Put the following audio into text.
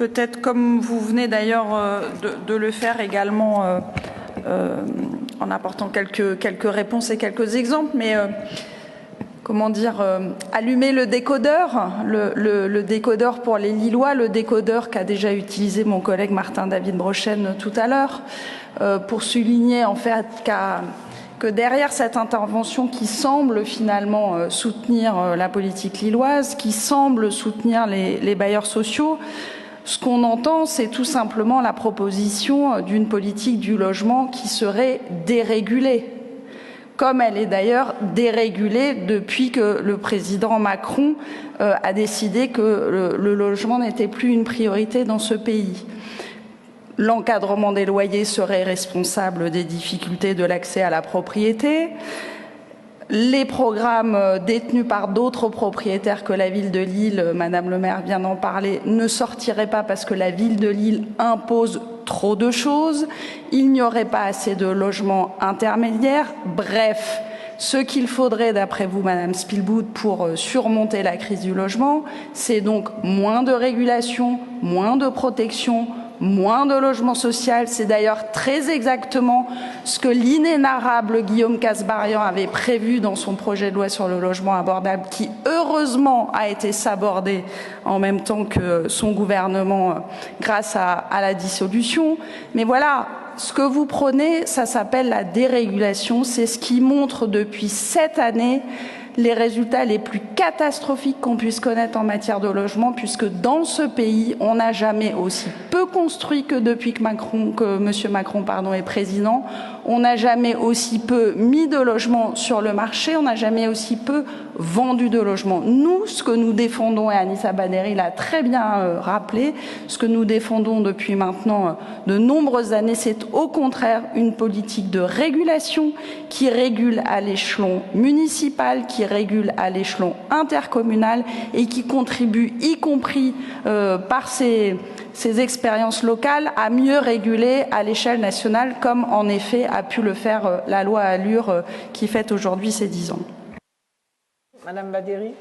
peut-être comme vous venez d'ailleurs de le faire également en apportant quelques réponses et quelques exemples, mais comment dire, allumer le décodeur, le décodeur pour les Lillois, le décodeur qu'a déjà utilisé mon collègue Martin-David Brochen tout à l'heure, pour souligner en fait que derrière cette intervention qui semble finalement soutenir la politique lilloise, qui semble soutenir les bailleurs sociaux, ce qu'on entend, c'est tout simplement la proposition d'une politique du logement qui serait dérégulée, comme elle est d'ailleurs dérégulée depuis que le président Macron a décidé que le logement n'était plus une priorité dans ce pays. L'encadrement des loyers serait responsable des difficultés de l'accès à la propriété. Les programmes détenus par d'autres propriétaires que la ville de Lille, Madame le maire vient d'en parler, ne sortiraient pas parce que la ville de Lille impose trop de choses. Il n'y aurait pas assez de logements intermédiaires. Bref, ce qu'il faudrait, d'après vous, Madame Spielbout, pour surmonter la crise du logement, c'est donc moins de régulation, moins de protection, moins de logement social. C'est d'ailleurs très exactement ce que l'inénarrable Guillaume Kasbarian avait prévu dans son projet de loi sur le logement abordable, qui heureusement a été sabordé en même temps que son gouvernement grâce à la dissolution. Mais voilà, ce que vous prenez, ça s'appelle la dérégulation. C'est ce qui montre depuis 7 années les résultats les plus catastrophiques qu'on puisse connaître en matière de logement, puisque dans ce pays, on n'a jamais aussi peu construit que depuis que M. Macron est président. On n'a jamais aussi peu mis de logements sur le marché, on n'a jamais aussi peu vendu de logements. Nous, ce que nous défendons, et Anissa Baneri l'a très bien rappelé, ce que nous défendons depuis maintenant de nombreuses années, c'est au contraire une politique de régulation qui régule à l'échelon municipal, qui régule à l'échelon intercommunal et qui contribue, y compris par ces expériences locales, à mieux réguler à l'échelle nationale, comme en effet a pu le faire la loi Allure qui fête aujourd'hui ses 10 ans. Madame Baderi.